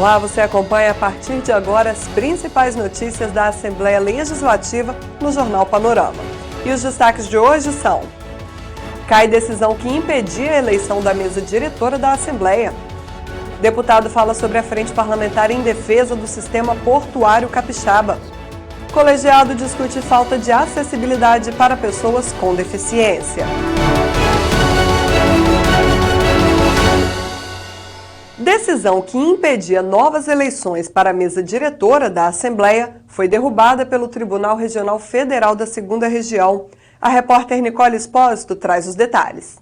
Olá, você acompanha a partir de agora as principais notícias da Assembleia Legislativa no Jornal Panorama. E os destaques de hoje são: cai decisão que impedia a eleição da mesa diretora da Assembleia. Deputado fala sobre a Frente Parlamentar em defesa do sistema portuário capixaba. Colegiado discute falta de acessibilidade para pessoas com deficiência. Decisão que impedia novas eleições para a mesa diretora da Assembleia foi derrubada pelo Tribunal Regional Federal da 2ª Região. A repórter Nicole Espósito traz os detalhes.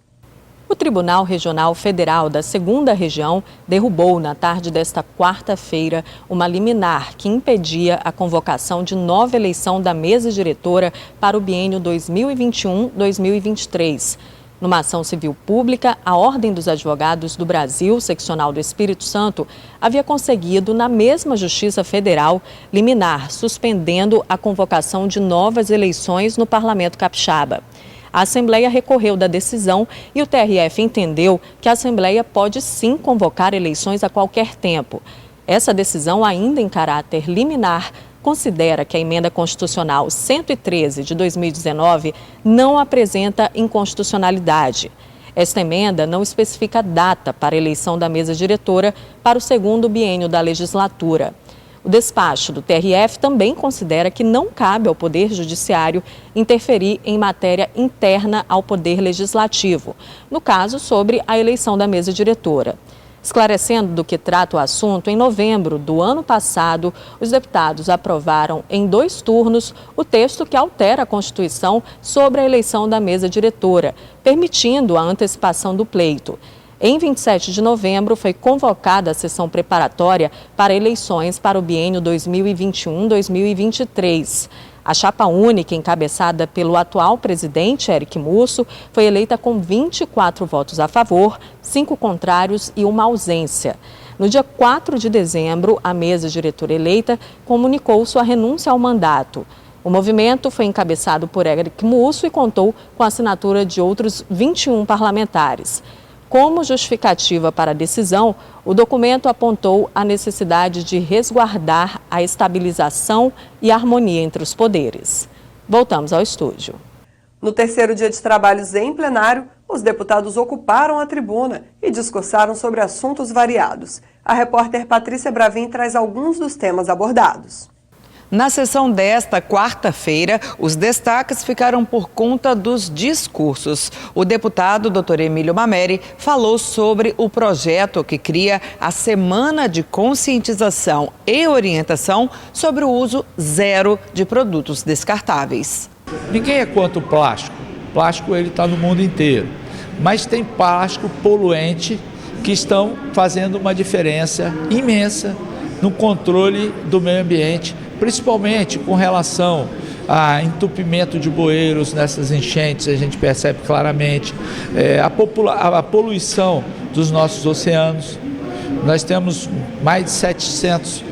O Tribunal Regional Federal da 2ª Região derrubou na tarde desta quarta-feira uma liminar que impedia a convocação de nova eleição da mesa diretora para o biênio 2021-2023. Numa ação civil pública, a Ordem dos Advogados do Brasil, seccional do Espírito Santo, havia conseguido, na mesma Justiça Federal, liminar, suspendendo a convocação de novas eleições no Parlamento Capixaba. A Assembleia recorreu da decisão e o TRF entendeu que a Assembleia pode sim convocar eleições a qualquer tempo. Essa decisão, ainda em caráter liminar, considera que a Emenda Constitucional 113 de 2019 não apresenta inconstitucionalidade. Esta emenda não especifica data para a eleição da mesa diretora para o 2º biênio da legislatura. O despacho do TRF também considera que não cabe ao Poder Judiciário interferir em matéria interna ao Poder Legislativo, no caso sobre a eleição da mesa diretora. Esclarecendo do que trata o assunto, em novembro do ano passado, os deputados aprovaram em 2 turnos o texto que altera a Constituição sobre a eleição da mesa diretora, permitindo a antecipação do pleito. Em 27 de novembro, foi convocada a sessão preparatória para eleições para o biênio 2021-2023. A chapa única, encabeçada pelo atual presidente, Eric Musso, foi eleita com 24 votos a favor, 5 contrários e 1 ausência. No dia 4 de dezembro, a mesa diretora eleita comunicou sua renúncia ao mandato. O movimento foi encabeçado por Eric Musso e contou com a assinatura de outros 21 parlamentares. Como justificativa para a decisão, o documento apontou a necessidade de resguardar a estabilização e a harmonia entre os poderes. Voltamos ao estúdio. No terceiro dia de trabalhos em plenário, os deputados ocuparam a tribuna e discursaram sobre assuntos variados. A repórter Patrícia Bravin traz alguns dos temas abordados. Na sessão desta quarta-feira, os destaques ficaram por conta dos discursos. O deputado Dr. Emílio Mameri falou sobre o projeto que cria a Semana de Conscientização e Orientação sobre o uso zero de produtos descartáveis. Ninguém é contra o plástico. O plástico ele está no mundo inteiro. Mas tem plástico poluente que estão fazendo uma diferença imensa no controle do meio ambiente, principalmente com relação a entupimento de bueiros nessas enchentes, a gente percebe claramente, a poluição dos nossos oceanos. Nós temos mais de 700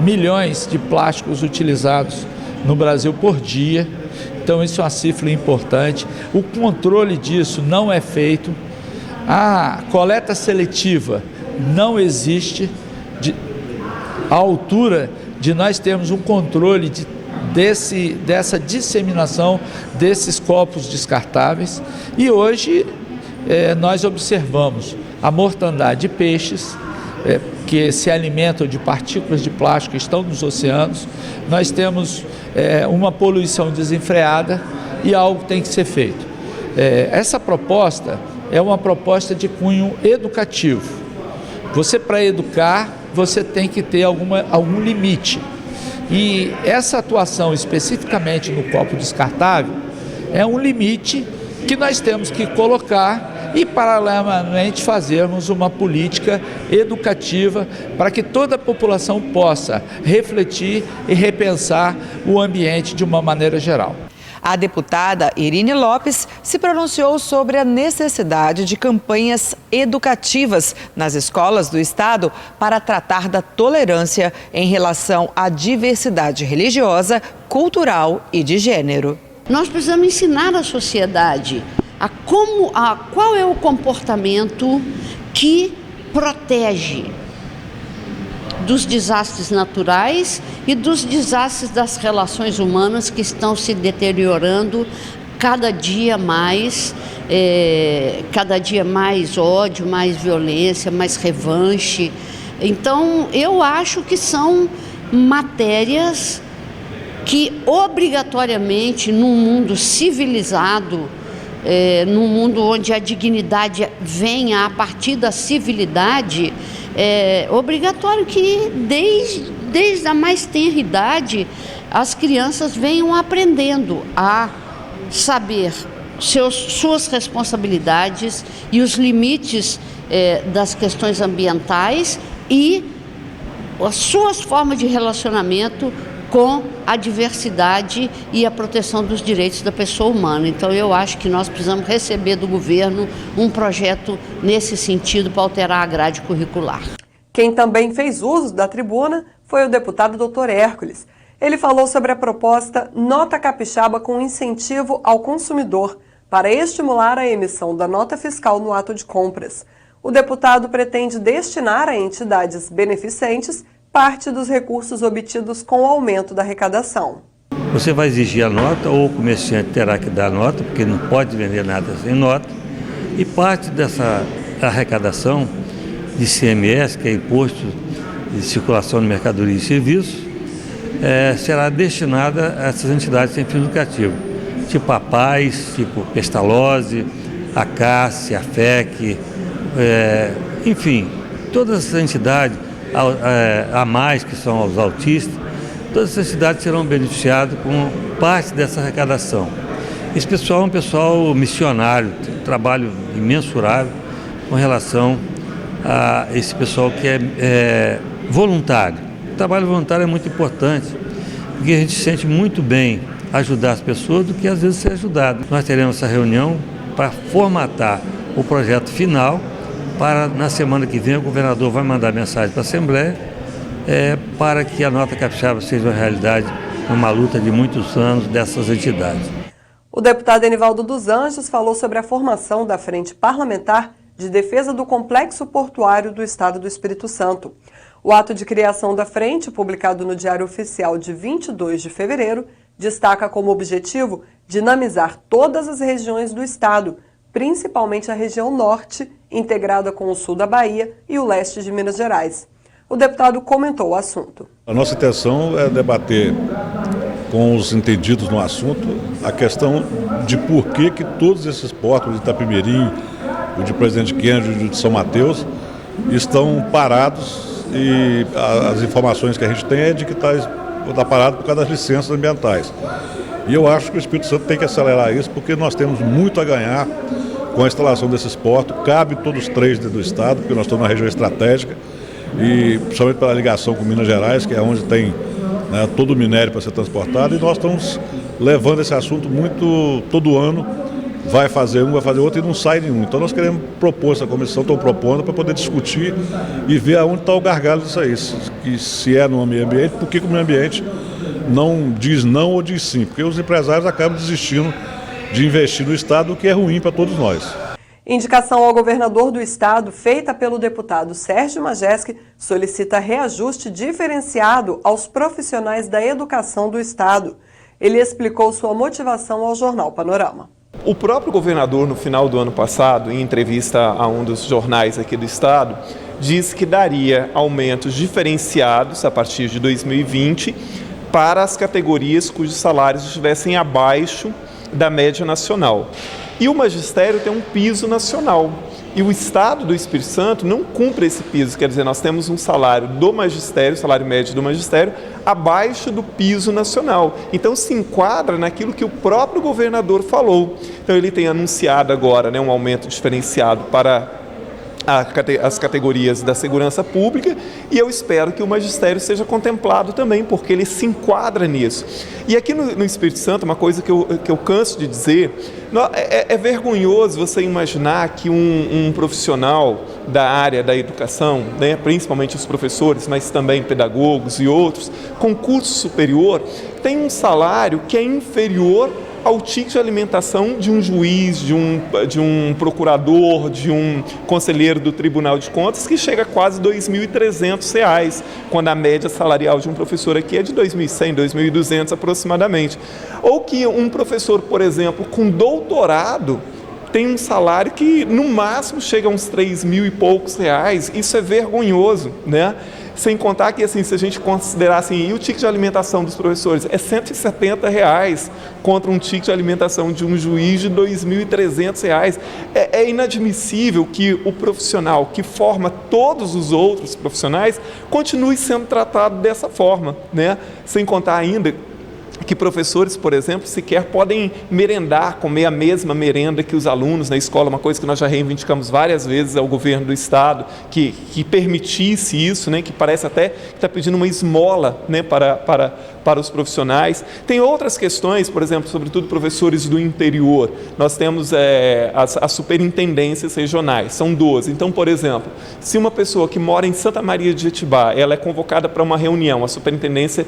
milhões de plásticos utilizados no Brasil por dia, então isso é uma cifra importante. O controle disso não é feito, a coleta seletiva não existe à altura de nós termos um controle dessa disseminação desses copos descartáveis. E hoje nós observamos a mortandade de peixes que se alimentam de partículas de plástico que estão nos oceanos. Nós temos uma poluição desenfreada e algo tem que ser feito. Essa proposta é uma proposta de cunho educativo. Você, para educar, você tem que ter algum limite. E essa atuação especificamente no copo descartável é um limite que nós temos que colocar e paralelamente fazermos uma política educativa para que toda a população possa refletir e repensar o ambiente de uma maneira geral. A deputada Irine Lopes se pronunciou sobre a necessidade de campanhas educativas nas escolas do estado para tratar da tolerância em relação à diversidade religiosa, cultural e de gênero. Nós precisamos ensinar a sociedade qual é o comportamento que protege dos desastres naturais e dos desastres das relações humanas que estão se deteriorando cada dia mais ódio, mais violência, mais revanche. Então, eu acho que são matérias que obrigatoriamente, num mundo civilizado, num mundo onde a dignidade venha a partir da civilidade, é obrigatório que desde a mais tenra idade as crianças venham aprendendo a saber suas responsabilidades e os limites das questões ambientais e as suas formas de relacionamento com a diversidade e a proteção dos direitos da pessoa humana. Então, eu acho que nós precisamos receber do governo um projeto nesse sentido para alterar a grade curricular. Quem também fez uso da tribuna foi o deputado Dr. Hércules. Ele falou sobre a proposta Nota Capixaba com incentivo ao consumidor para estimular a emissão da nota fiscal no ato de compras. O deputado pretende destinar a entidades beneficentes parte dos recursos obtidos com o aumento da arrecadação. Você vai exigir a nota ou o comerciante terá que dar a nota, porque não pode vender nada sem nota, e parte dessa arrecadação de ICMS, que é Imposto de Circulação de Mercadoria e Serviços, será destinada a essas entidades sem fins lucrativos, tipo a Paz, tipo Pestalozzi, a CASSE, a FEC, enfim, todas essas entidades, a mais, que são os autistas, todas essas entidades serão beneficiadas com parte dessa arrecadação. Esse pessoal é um pessoal missionário, tem um trabalho imensurável com relação a esse pessoal que é voluntário. O trabalho voluntário é muito importante, porque a gente se sente muito bem ajudar as pessoas do que às vezes ser ajudado. Nós teremos essa reunião para formatar o projeto final, para na semana que vem o governador vai mandar mensagem para a Assembleia para que a nota capixaba seja uma realidade, uma luta de muitos anos dessas entidades. O deputado Enivaldo dos Anjos falou sobre a formação da Frente Parlamentar de Defesa do Complexo Portuário do Estado do Espírito Santo. O ato de criação da frente, publicado no Diário Oficial de 22 de fevereiro, destaca como objetivo dinamizar todas as regiões do Estado, principalmente a região norte, integrada com o sul da Bahia e o leste de Minas Gerais. O deputado comentou o assunto. A nossa intenção é debater com os entendidos no assunto a questão de por que todos esses portos de Itapemirim, o de Presidente Kennedy e o de São Mateus estão parados, e as informações que a gente tem é de que está parado por causa das licenças ambientais. E eu acho que o Espírito Santo tem que acelerar isso, porque nós temos muito a ganhar com a instalação desses portos. Cabe todos os três dentro do estado, porque nós estamos na região estratégica, e principalmente pela ligação com Minas Gerais, que é onde tem todo o minério para ser transportado, e nós estamos levando esse assunto muito todo ano. Vai fazer um, vai fazer outro e não sai nenhum. Então nós queremos propor, essa comissão estão propondo para poder discutir e ver aonde está o gargalo disso aí. Se é no meio ambiente, por que o meio ambiente não diz não ou diz sim? Porque os empresários acabam desistindo de investir no Estado, o que é ruim para todos nós. Indicação ao governador do Estado, feita pelo deputado Sérgio Majeschi, solicita reajuste diferenciado aos profissionais da educação do Estado. Ele explicou sua motivação ao jornal Panorama. O próprio governador, no final do ano passado, em entrevista a um dos jornais aqui do estado, disse que daria aumentos diferenciados a partir de 2020 para as categorias cujos salários estivessem abaixo da média nacional. E o magistério tem um piso nacional. E o Estado do Espírito Santo não cumpre esse piso, quer dizer, nós temos um salário do magistério, salário médio do magistério, abaixo do piso nacional. Então se enquadra naquilo que o próprio governador falou. Então ele tem anunciado agora um aumento diferenciado para as categorias da segurança pública, e eu espero que o magistério seja contemplado também, porque ele se enquadra nisso. E aqui no Espírito Santo, uma coisa que eu canso de dizer, é vergonhoso você imaginar que um profissional, da área da educação, né, principalmente os professores, mas também pedagogos e outros, com curso superior, tem um salário que é inferior ao ticket de alimentação de um juiz, de um procurador, de um conselheiro do Tribunal de Contas, que chega a quase R$ 2.300, quando a média salarial de um professor aqui é de R$ 2.100, R$ 2.200 aproximadamente. Ou que um professor, por exemplo, com doutorado, tem um salário que no máximo chega a uns 3 mil e poucos reais. Isso é vergonhoso, né? Sem contar que, assim, se a gente considerar assim, e o ticket de alimentação dos professores é R$ 170 contra um ticket de alimentação de um juiz de R$ 2.300. É inadmissível que o profissional que forma todos os outros profissionais continue sendo tratado dessa forma, né? Sem contar ainda que professores, por exemplo, sequer podem merendar, comer a mesma merenda que os alunos na escola, uma coisa que nós já reivindicamos várias vezes ao governo do Estado, que permitisse isso, né, que parece até que está pedindo uma esmola, né, para os profissionais. Tem outras questões, por exemplo, sobretudo professores do interior. Nós temos as superintendências regionais, são 12. Então, por exemplo, se uma pessoa que mora em Santa Maria de Jetibá, ela é convocada para uma reunião, a superintendência,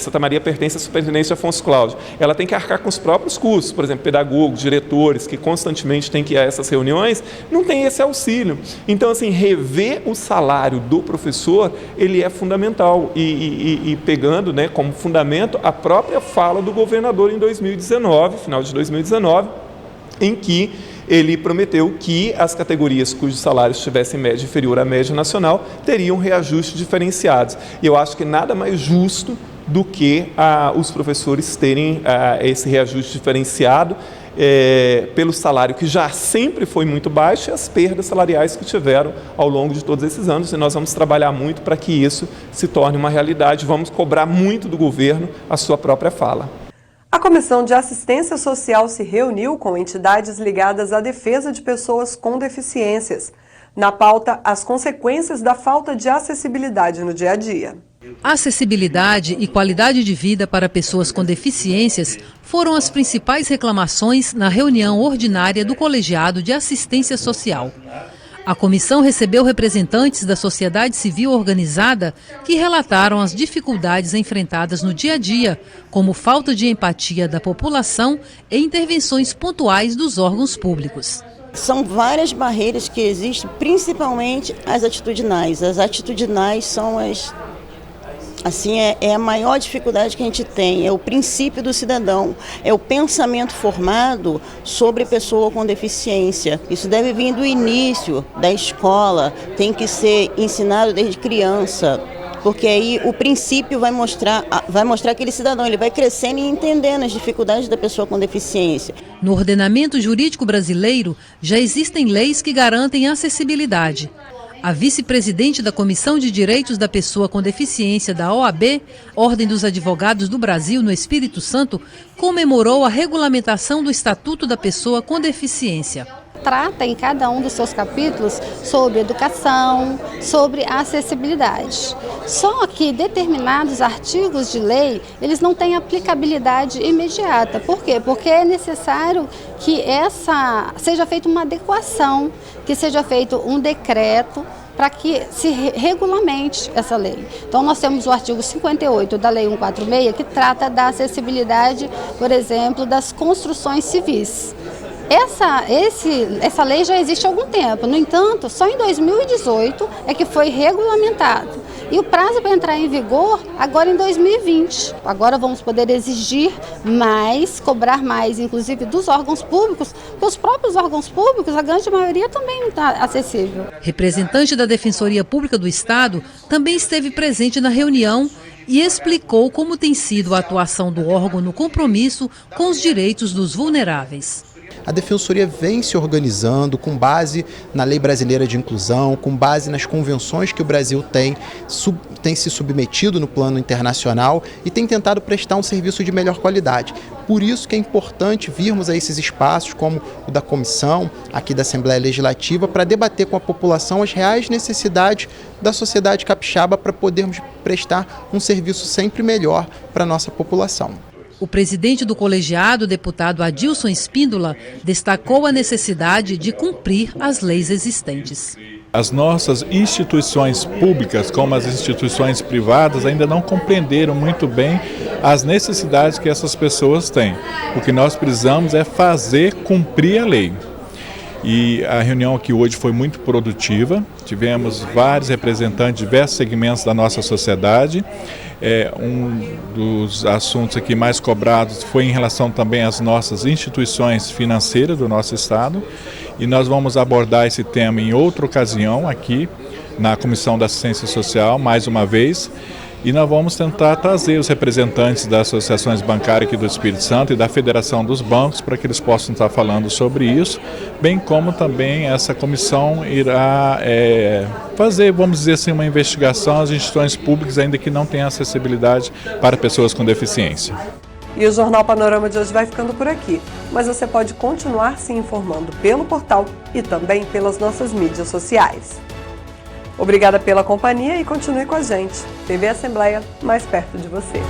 Santa Maria pertence à superintendência Afonso Cláudio, ela tem que arcar com os próprios custos, por exemplo, pedagogos, diretores, que constantemente têm que ir a essas reuniões, não tem esse auxílio. Então, assim, rever o salário do professor, ele é fundamental, e pegando, né, como fundamento a própria fala do governador em 2019, final de 2019, em que ele prometeu que as categorias cujos salários tivessem média inferior à média nacional teriam reajustes diferenciados. E eu acho que nada mais justo do que os professores terem esse reajuste diferenciado pelo salário que já sempre foi muito baixo e as perdas salariais que tiveram ao longo de todos esses anos. E nós vamos trabalhar muito para que isso se torne uma realidade. Vamos cobrar muito do governo a sua própria fala. A Comissão de Assistência Social se reuniu com entidades ligadas à defesa de pessoas com deficiências. Na pauta, as consequências da falta de acessibilidade no dia a dia. Acessibilidade e qualidade de vida para pessoas com deficiências foram as principais reclamações na reunião ordinária do Colegiado de Assistência Social. A comissão recebeu representantes da sociedade civil organizada que relataram as dificuldades enfrentadas no dia a dia, como falta de empatia da população e intervenções pontuais dos órgãos públicos. São várias barreiras que existem, principalmente as atitudinais. As atitudinais são é a maior dificuldade que a gente tem, é o princípio do cidadão, é o pensamento formado sobre pessoa com deficiência. Isso deve vir do início da escola, tem que ser ensinado desde criança, porque aí o princípio vai mostrar aquele cidadão, ele vai crescendo e entendendo as dificuldades da pessoa com deficiência. No ordenamento jurídico brasileiro, já existem leis que garantem acessibilidade. A vice-presidente da Comissão de Direitos da Pessoa com Deficiência da OAB, Ordem dos Advogados do Brasil, no Espírito Santo, comemorou a regulamentação do Estatuto da Pessoa com Deficiência. Trata em cada um dos seus capítulos sobre educação, sobre acessibilidade. Só que determinados artigos de lei, eles não têm aplicabilidade imediata. Por quê? Porque é necessário que seja feita uma adequação, que seja feito um decreto para que se regulamente essa lei. Então nós temos o artigo 58 da Lei 146, que trata da acessibilidade, por exemplo, das construções civis. Essa lei já existe há algum tempo, no entanto, só em 2018 é que foi regulamentado. E o prazo para entrar em vigor agora em 2020. Agora vamos poder exigir mais, cobrar mais, inclusive dos órgãos públicos, porque os próprios órgãos públicos, a grande maioria também não está acessível. Representante da Defensoria Pública do Estado também esteve presente na reunião e explicou como tem sido a atuação do órgão no compromisso com os direitos dos vulneráveis. A Defensoria vem se organizando com base na Lei Brasileira de Inclusão, com base nas convenções que o Brasil tem se submetido no plano internacional e tem tentado prestar um serviço de melhor qualidade. Por isso que é importante virmos a esses espaços, como o da Comissão, aqui da Assembleia Legislativa, para debater com a população as reais necessidades da sociedade capixaba para podermos prestar um serviço sempre melhor para a nossa população. O presidente do colegiado, deputado Adilson Espíndola, destacou a necessidade de cumprir as leis existentes. As nossas instituições públicas, como as instituições privadas, ainda não compreenderam muito bem as necessidades que essas pessoas têm. O que nós precisamos é fazer cumprir a lei. E a reunião aqui hoje foi muito produtiva, tivemos vários representantes de diversos segmentos da nossa sociedade. Um dos assuntos aqui mais cobrados foi em relação também às nossas instituições financeiras do nosso Estado. E nós vamos abordar esse tema em outra ocasião aqui na Comissão da Assistência Social, mais uma vez. E nós vamos tentar trazer os representantes das associações bancárias aqui do Espírito Santo e da Federação dos Bancos para que eles possam estar falando sobre isso, bem como também essa comissão irá fazer, vamos dizer assim, uma investigação às instituições públicas ainda que não tenham acessibilidade para pessoas com deficiência. E o Jornal Panorama de hoje vai ficando por aqui, mas você pode continuar se informando pelo portal e também pelas nossas mídias sociais. Obrigada pela companhia e continue com a gente. TV Assembleia, mais perto de você.